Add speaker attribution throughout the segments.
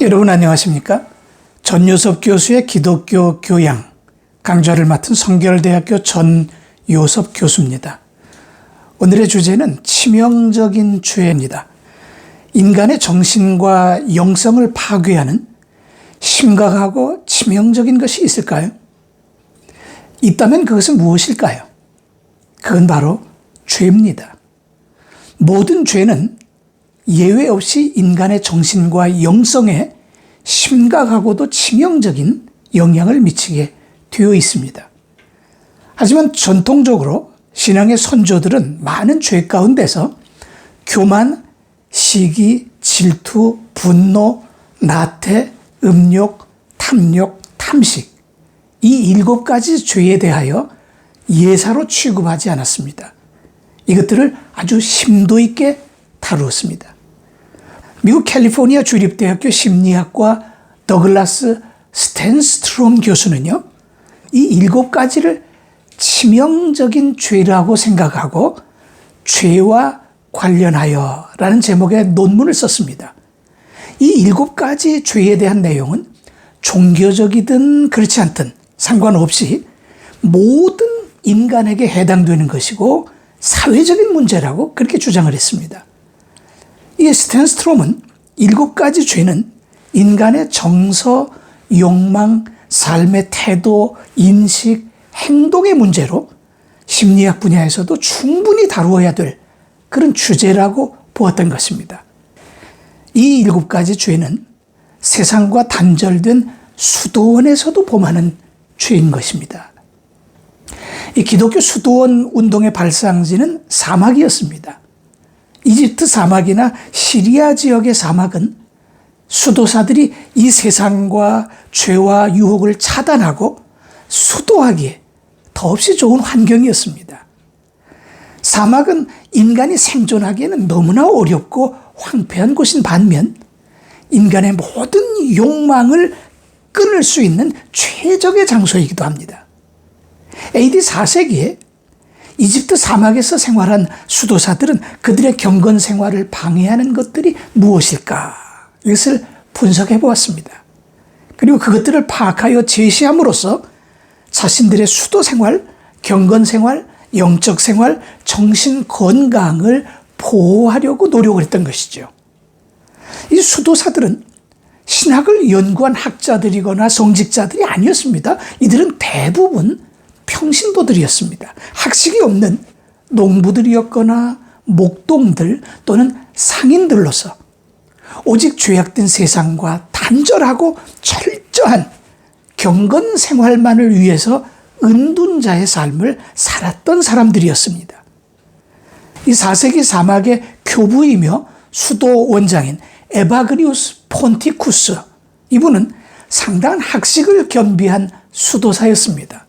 Speaker 1: 여러분 안녕하십니까? 전요섭 교수의 기독교 교양 강좌를 맡은 성결대학교 전요섭 교수입니다. 오늘의 주제는 치명적인 죄입니다. 인간의 정신과 영성을 파괴하는 심각하고 치명적인 것이 있을까요? 있다면 그것은 무엇일까요? 그건 바로 죄입니다. 모든 죄는 예외 없이 인간의 정신과 영성에 심각하고도 치명적인 영향을 미치게 되어 있습니다. 하지만 전통적으로 신앙의 선조들은 많은 죄 가운데서 교만, 시기, 질투, 분노, 나태, 음욕, 탐욕, 탐식 이 7가지 죄에 대하여 예사로 취급하지 않았습니다. 이것들을 아주 심도 있게 다루었습니다. 미국 캘리포니아 주립대학교 심리학과 더글라스 스탠스트롬 교수는요, 이 7가지를 치명적인 죄라고 생각하고 죄와 관련하여 라는 제목의 논문을 썼습니다. 이 7가지 죄에 대한 내용은 종교적이든 그렇지 않든 상관없이 모든 인간에게 해당되는 것이고 사회적인 문제라고 그렇게 주장을 했습니다. 이 스탠스트롬은 7가지 죄는 인간의 정서, 욕망, 삶의 태도, 인식, 행동의 문제로 심리학 분야에서도 충분히 다루어야 될 그런 주제라고 보았던 것입니다. 이 7가지 죄는 세상과 단절된 수도원에서도 범하는 죄인 것입니다. 이 기독교 수도원 운동의 발상지는 사막이었습니다. 이집트 사막이나 시리아 지역의 사막은 수도사들이 이 세상과 죄와 유혹을 차단하고 수도하기에 더없이 좋은 환경이었습니다. 사막은 인간이 생존하기에는 너무나 어렵고 황폐한 곳인 반면 인간의 모든 욕망을 끊을 수 있는 최적의 장소이기도 합니다. AD 4세기에 이집트 사막에서 생활한 수도사들은 그들의 경건 생활을 방해하는 것들이 무엇일까? 이것을 분석해 보았습니다. 그리고 그것들을 파악하여 제시함으로써 자신들의 수도 생활, 경건 생활, 영적 생활, 정신 건강을 보호하려고 노력을 했던 것이죠. 이 수도사들은 신학을 연구한 학자들이거나 성직자들이 아니었습니다. 이들은 대부분 평신도들이었습니다. 학식이 없는 농부들이었거나 목동들 또는 상인들로서 오직 죄악된 세상과 단절하고 철저한 경건 생활만을 위해서 은둔자의 삶을 살았던 사람들이었습니다. 이 4세기 사막의 교부이며 수도 원장인 에바그리우스 폰티쿠스, 이분은 상당한 학식을 겸비한 수도사였습니다.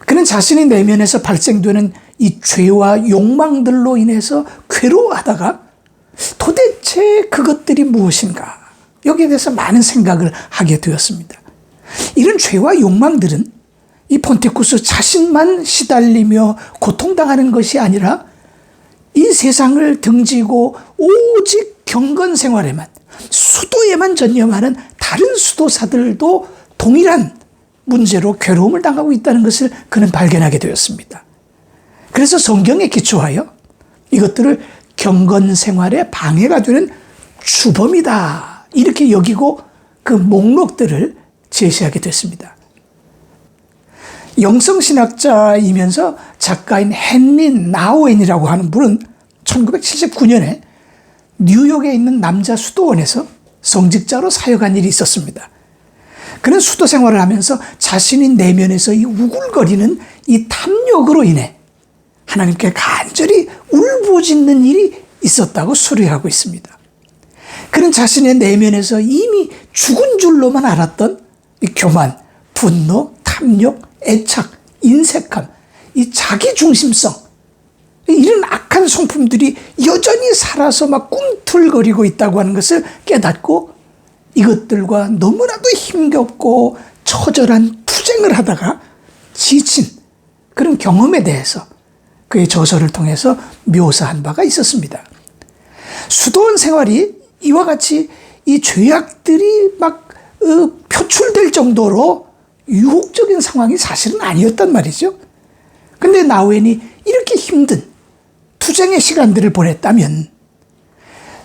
Speaker 1: 그는 자신의 내면에서 발생되는 이 죄와 욕망들로 인해서 괴로워하다가 도대체 그것들이 무엇인가? 여기에 대해서 많은 생각을 하게 되었습니다. 이런 죄와 욕망들은 이 폰티쿠스 자신만 시달리며 고통당하는 것이 아니라 이 세상을 등지고 오직 경건 생활에만, 수도에만 전념하는 다른 수도사들도 동일한 문제로 괴로움을 당하고 있다는 것을 그는 발견하게 되었습니다. 그래서 성경에 기초하여 이것들을 경건 생활에 방해가 되는 주범이다, 이렇게 여기고 그 목록들을 제시하게 됐습니다. 영성신학자이면서 작가인 헨리 나우엔이라고 하는 분은 1979년에 뉴욕에 있는 남자 수도원에서 성직자로 사역한 일이 있었습니다. 그는 수도 생활을 하면서 자신의 내면에서 이 우글거리는 이 탐욕으로 인해 하나님께 간절히 울부짖는 일이 있었다고 수리하고 있습니다. 그는 자신의 내면에서 이미 죽은 줄로만 알았던 이 교만, 분노, 탐욕, 애착, 인색함, 이 자기중심성, 이런 악한 성품들이 여전히 살아서 막 꿈틀거리고 있다고 하는 것을 깨닫고 이것들과 너무나도 힘겹고 처절한 투쟁을 하다가 지친 그런 경험에 대해서 그의 저서를 통해서 묘사한 바가 있었습니다. 수도원 생활이 이와 같이 이 죄악들이 막 표출될 정도로 유혹적인 상황이 사실은 아니었단 말이죠. 근데 나우엔이 이렇게 힘든 투쟁의 시간들을 보냈다면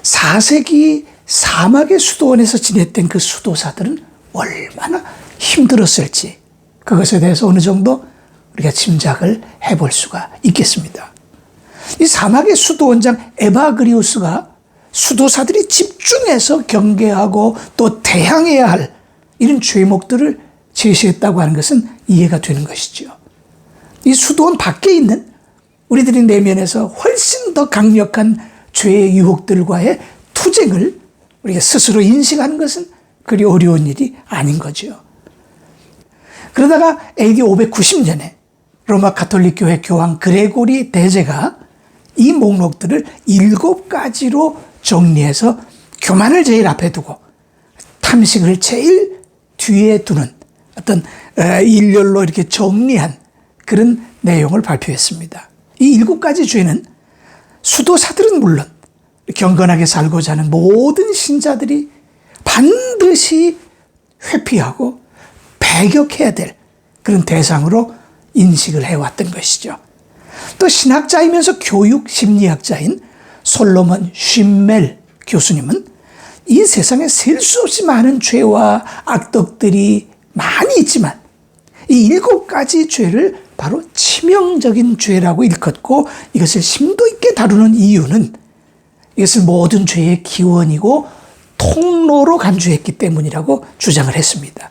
Speaker 1: 4세기 사막의 수도원에서 지냈던 그 수도사들은 얼마나 힘들었을지 그것에 대해서 어느 정도 우리가 짐작을 해볼 수가 있겠습니다. 이 사막의 수도원장 에바그리우스가 수도사들이 집중해서 경계하고 또 대항해야 할 이런 죄목들을 제시했다고 하는 것은 이해가 되는 것이죠. 이 수도원 밖에 있는 우리들이 내면에서 훨씬 더 강력한 죄의 유혹들과의 투쟁을 우리가 스스로 인식하는 것은 그리 어려운 일이 아닌 거죠. 그러다가 AD 590년에 로마 가톨릭 교회 교황 그레고리 대제가 이 목록들을 7가지로 정리해서 교만을 제일 앞에 두고 탐식을 제일 뒤에 두는 어떤 일렬로 이렇게 정리한 그런 내용을 발표했습니다. 이 7가지 죄는 수도사들은 물론 경건하게 살고자 하는 모든 신자들이 반드시 회피하고 배격해야 될 그런 대상으로 인식을 해왔던 것이죠. 또 신학자이면서 교육 심리학자인 솔로몬 쉰멜 교수님은 이 세상에 셀 수 없이 많은 죄와 악덕들이 많이 있지만 이 7가지 죄를 바로 치명적인 죄라고 일컫고 이것을 심도 있게 다루는 이유는 이것을 모든 죄의 기원이고 통로로 간주했기 때문이라고 주장을 했습니다.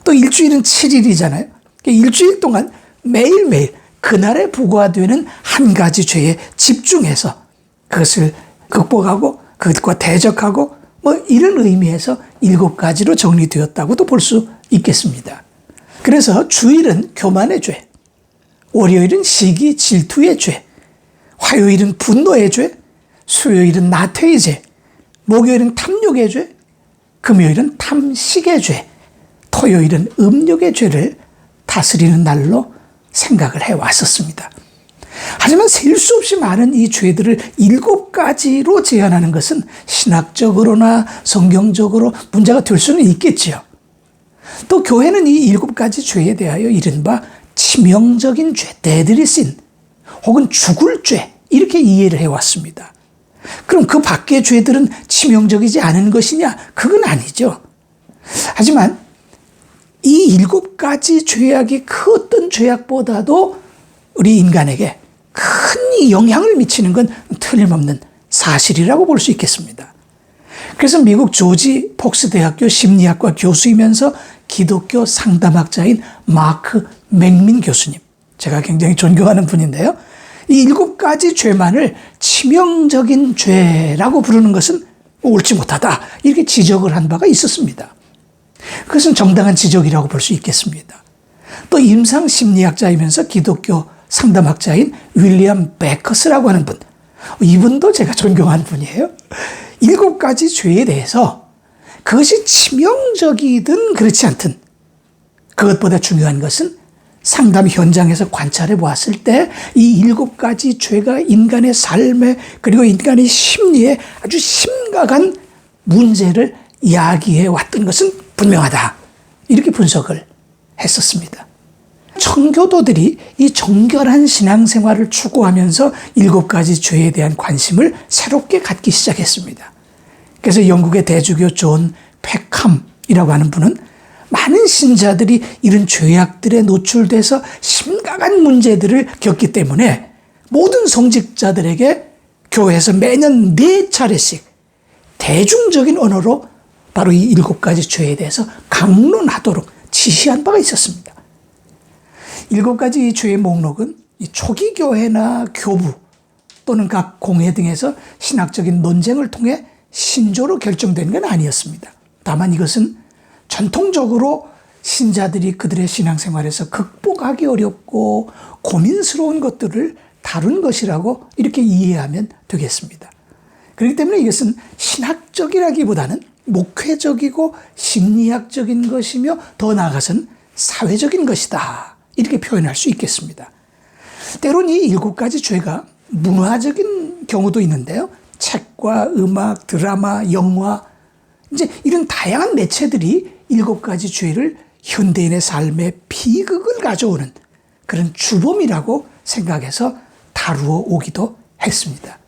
Speaker 1: 또 일주일은 7일이잖아요. 일주일 동안 매일매일 그날에 부과되는 한 가지 죄에 집중해서 그것을 극복하고 그것과 대적하고 이런 의미에서 7가지로 정리되었다고도 볼 수 있겠습니다. 그래서 주일은 교만의 죄, 월요일은 시기 질투의 죄, 화요일은 분노의 죄, 수요일은 나태의 죄, 목요일은 탐욕의 죄, 금요일은 탐식의 죄, 토요일은 음욕의 죄를 다스리는 날로 생각을 해왔었습니다. 하지만 셀 수 없이 많은 이 죄들을 7가지로 제한하는 것은 신학적으로나 성경적으로 문제가 될 수는 있겠지요. 또 교회는 이 7가지 죄에 대하여 이른바 치명적인 죄, deadly sin, 혹은 죽을 죄 이렇게 이해를 해왔습니다. 그럼 그 밖의 죄들은 치명적이지 않은 것이냐? 그건 아니죠. 하지만 이 7가지 죄악이 그 어떤 죄악보다도 우리 인간에게 큰 영향을 미치는 건 틀림없는 사실이라고 볼 수 있겠습니다. 그래서 미국 조지 폭스 대학교 심리학과 교수이면서 기독교 상담학자인 마크 맥민 교수님, 제가 굉장히 존경하는 분인데요. 이 7가지 죄만을 치명적인 죄라고 부르는 것은 옳지 못하다 이렇게 지적을 한 바가 있었습니다. 그것은 정당한 지적이라고 볼 수 있겠습니다. 또 임상심리학자이면서 기독교 상담학자인 윌리엄 베커스라고 하는 분, 이분도 제가 존경하는 분이에요. 7가지 죄에 대해서 그것이 치명적이든 그렇지 않든 그것보다 중요한 것은 상담 현장에서 관찰해 보았을 때 이 7가지 죄가 인간의 삶에 그리고 인간의 심리에 아주 심각한 문제를 야기해 왔던 것은 분명하다. 이렇게 분석을 했었습니다. 청교도들이 이 정결한 신앙생활을 추구하면서 7가지 죄에 대한 관심을 새롭게 갖기 시작했습니다. 그래서 영국의 대주교 존 팩함이라고 하는 분은 많은 신자들이 이런 죄악들에 노출돼서 심각한 문제들을 겪기 때문에 모든 성직자들에게 교회에서 매년 4차례씩 대중적인 언어로 바로 이 7가지 죄에 대해서 강론하도록 지시한 바가 있었습니다. 7가지 죄의 목록은 이 초기 교회나 교부 또는 각 공회 등에서 신학적인 논쟁을 통해 신조로 결정된 건 아니었습니다. 다만 이것은 전통적으로 신자들이 그들의 신앙생활에서 극복하기 어렵고 고민스러운 것들을 다룬 것이라고 이렇게 이해하면 되겠습니다. 그렇기 때문에 이것은 신학적이라기보다는 목회적이고 심리학적인 것이며 더 나아가서는 사회적인 것이다. 이렇게 표현할 수 있겠습니다. 때론 이 7가지 죄가 문화적인 경우도 있는데요. 책과 음악, 드라마, 영화, 이제 이런 다양한 매체들이 7가지 죄를 현대인의 삶에 비극을 가져오는 그런 주범이라고 생각해서 다루어 오기도 했습니다.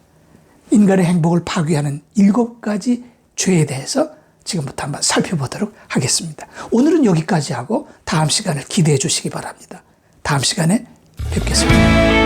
Speaker 1: 인간의 행복을 파괴하는 7가지 죄에 대해서 지금부터 한번 살펴보도록 하겠습니다. 오늘은 여기까지 하고 다음 시간을 기대해 주시기 바랍니다. 다음 시간에 뵙겠습니다.